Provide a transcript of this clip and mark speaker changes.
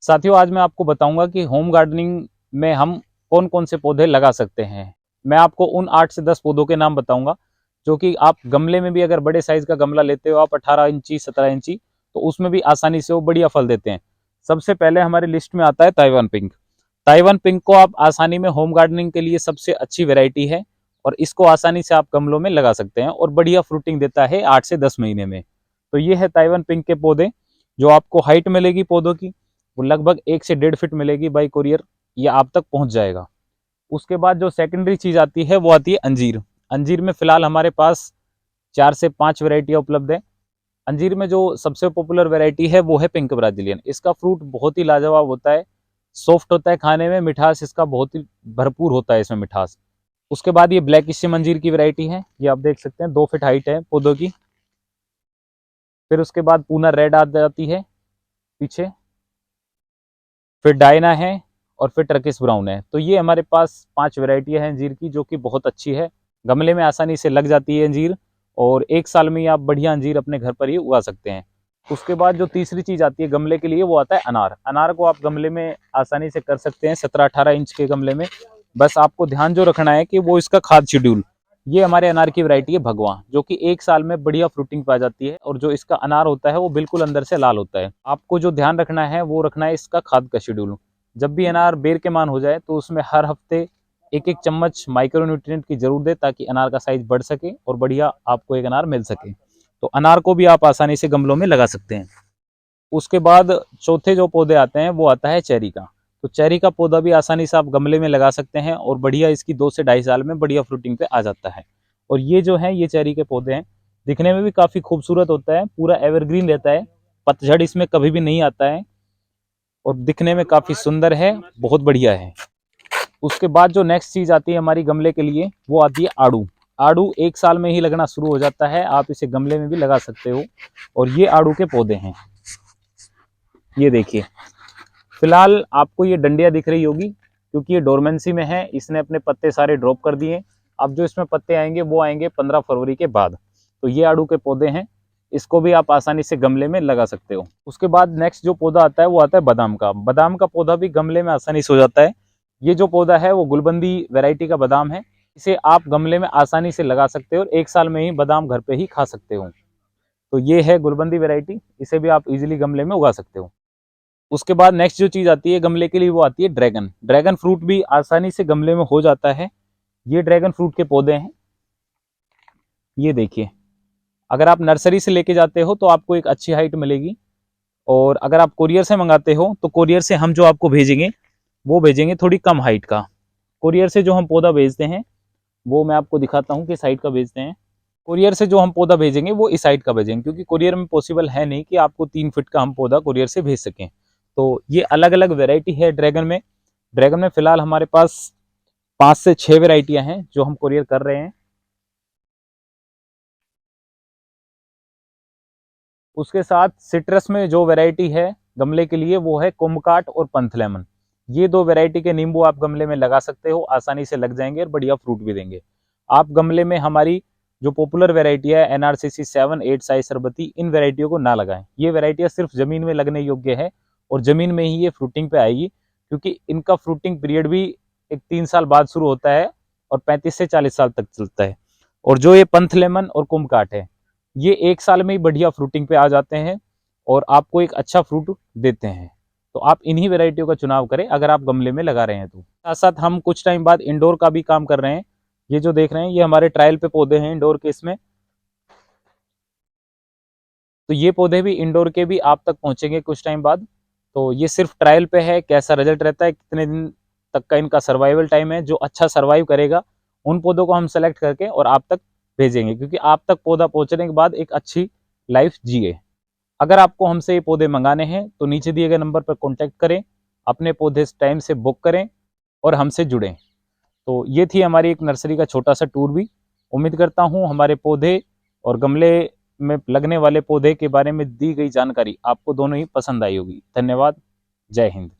Speaker 1: साथियों, आज मैं आपको बताऊंगा कि होम गार्डनिंग में हम कौन कौन से पौधे लगा सकते हैं। मैं आपको उन 8 से 10 पौधों के नाम बताऊंगा जो कि आप गमले में भी, अगर बड़े साइज का गमला लेते हो आप 18 इंची 17 इंची, तो उसमें भी आसानी से वो बढ़िया फल देते हैं। सबसे पहले हमारी लिस्ट में आता है ताइवान पिंक। ताइवान पिंक को आप आसानी में होम गार्डनिंग के लिए सबसे अच्छी वेराइटी है और इसको आसानी से आप गमलों में लगा सकते हैं और बढ़िया फ्रूटिंग देता है 8 से 10 महीने में। तो ये है ताइवान पिंक के पौधे। जो आपको हाइट मिलेगी पौधों की वो लगभग 1 से 1.5 फीट मिलेगी बाई कोरियर, ये आप तक पहुंच जाएगा। उसके बाद जो सेकेंडरी चीज आती है वो आती है अंजीर। अंजीर में फिलहाल हमारे पास 4 से 5 वेराइटियां उपलब्ध है। अंजीर में जो सबसे पॉपुलर वेराइटी है वो है पिंक ब्राजीलियन। इसका फ्रूट बहुत ही लाजवाब होता है, सॉफ्ट होता है खाने में, मिठास इसका बहुत ही भरपूर होता है इसमें मिठास। उसके बाद ये ब्लैक स्टिम अंजीर की वैरायटी है, ये आप देख सकते हैं 2 फीट हाइट है पौधों की। फिर उसके बाद पूना रेड आ जाती है पीछे, फिर डायना है और फिर टर्किश ब्राउन है। तो ये हमारे पास 5 वेराइटियां हैं अंजीर की जो कि बहुत अच्छी है, गमले में आसानी से लग जाती है अंजीर और 1 साल में ही आप बढ़िया अंजीर अपने घर पर ही उगा सकते हैं। उसके बाद जो तीसरी चीज आती है गमले के लिए वो आता है अनार। अनार को आप गमले में आसानी से कर सकते हैं 17-18 इंच के गमले में। बस आपको ध्यान जो रखना है कि वो इसका खाद शेड्यूल। ये हमारे अनार की वैरायटी है भगवा, जो कि 1 साल में बढ़िया फ्रूटिंग पा जाती है और जो इसका अनार होता है वो बिल्कुल अंदर से लाल होता है। आपको जो ध्यान रखना है वो रखना है इसका खाद का शेड्यूल। जब भी अनार बेर के मान हो जाए तो उसमें हर हफ्ते 1-1 चम्मच माइक्रोन्यूट्रिएंट की जरूर दे ताकि अनार का साइज बढ़ सके और बढ़िया आपको एक अनार मिल सके। तो अनार को भी आप आसानी से गमलों में लगा सकते हैं। उसके बाद चौथे जो पौधे आते हैं वो आता है चेरी का। तो चेरी का पौधा भी आसानी से आप गमले में लगा सकते हैं और बढ़िया इसकी 2 से 2.5 साल में बढ़िया फ्रूटिंग पे आ जाता है। और ये जो है ये चेरी के पौधे हैं, दिखने में भी काफी खूबसूरत होता है, पूरा एवरग्रीन रहता है, पतझड़ इसमें कभी भी नहीं आता है और दिखने में काफी सुंदर है, बहुत बढ़िया है। उसके बाद जो नेक्स्ट चीज आती है हमारी गमले के लिए वो आती है आड़ू। आड़ू 1 साल में ही लगना शुरू हो जाता है, आप इसे गमले में भी लगा सकते हो। और ये आड़ू के पौधे हैं, ये देखिए। फिलहाल आपको ये डंडियां दिख रही होगी क्योंकि ये डोरमेंसी में है, इसने अपने पत्ते सारे ड्रॉप कर दिए। अब जो इसमें पत्ते आएंगे वो आएंगे 15 फरवरी के बाद। तो ये आड़ू के पौधे हैं, इसको भी आप आसानी से गमले में लगा सकते हो। उसके बाद नेक्स्ट जो पौधा आता है वो आता है बादाम का। बादाम का पौधा भी गमले में आसानी से हो जाता है। ये जो पौधा है वो गुलबंदी वैरायटी का बादाम है, इसे आप गमले में आसानी से लगा सकते हो और 1 साल में ही बादाम घर पे ही खा सकते हो। तो ये है गुलबंदी वैरायटी, इसे भी आप इजीली गमले में उगा सकते हो। उसके बाद नेक्स्ट जो चीज आती है गमले के लिए वो आती है ड्रैगन। ड्रैगन फ्रूट भी आसानी से गमले में हो जाता है। ये ड्रैगन फ्रूट के पौधे हैं, ये देखिए। अगर आप नर्सरी से लेके जाते हो तो आपको एक अच्छी हाइट मिलेगी और अगर आप कोरियर से मंगाते हो तो कोरियर से हम जो आपको भेजेंगे वो भेजेंगे थोड़ी कम हाइट का। कोरियर से जो हम पौधा भेजते हैं वो मैं आपको दिखाता हूँ किस हाइट का भेजते हैं। कोरियर से जो हम पौधा भेजेंगे वो इस हाइट का भेजेंगे क्योंकि कोरियर में पॉसिबल है नहीं कि आपको 3 फीट का हम पौधा कोरियर से भेज सकें। तो ये अलग अलग वेराइटी है ड्रैगन में। ड्रैगन में फिलहाल हमारे पास 5 से 6 वेराइटियां हैं जो हम कोरियर कर रहे हैं। उसके साथ सिट्रस में जो वैरायटी है गमले के लिए वो है कुंभकाट और पंथलेमन। ये 2 वैरायटी के नींबू आप गमले में लगा सकते हो, आसानी से लग जाएंगे और बढ़िया फ्रूट भी देंगे। आप गमले में हमारी जो पॉपुलर वैरायटी है NRCC 7-8 साई सरबती, इन वैरायटियों को ना लगाएं। ये वैरायटियां सिर्फ जमीन में लगने योग्य है और जमीन में ही ये फ्रूटिंग पे आएगी क्योंकि इनका फ्रूटिंग पीरियड भी एक 3 साल बाद शुरू होता है और 35 से 40 साल तक चलता है। और जो ये पंथलेमन और कुंभकाट है ये 1 साल में ही बढ़िया फ्रूटिंग पे आ जाते हैं और आपको एक अच्छा फ्रूट देते हैं। तो आप इन्हीं वेराइटियों का चुनाव करें अगर आप गमले में लगा रहे हैं तो। साथ साथ हम कुछ टाइम बाद इंडोर का भी काम कर रहे हैं। ये जो देख रहे हैं ये हमारे ट्रायल पे पौधे हैं इंडोर के, इसमें तो ये पौधे भी इंडोर के भी आप तक पहुंचेंगे कुछ टाइम बाद। तो ये सिर्फ ट्रायल पे है, कैसा रिजल्ट रहता है, कितने दिन तक का इनका सर्वाइवल टाइम है, जो अच्छा सर्वाइव करेगा उन पौधों को हम सेलेक्ट करके और आप तक भेजेंगे क्योंकि आप तक पौधा पहुंचने के बाद एक अच्छी लाइफ जिए। अगर आपको हमसे ये पौधे मंगाने हैं तो नीचे दिए गए नंबर पर कॉन्टैक्ट करें, अपने पौधे टाइम से बुक करें और हमसे जुड़ें। तो ये थी हमारी एक नर्सरी का छोटा सा टूर भी। उम्मीद करता हूँ हमारे पौधे और गमले में लगने वाले पौधे के बारे में दी गई जानकारी आपको दोनों ही पसंद आई होगी। धन्यवाद। जय हिंद।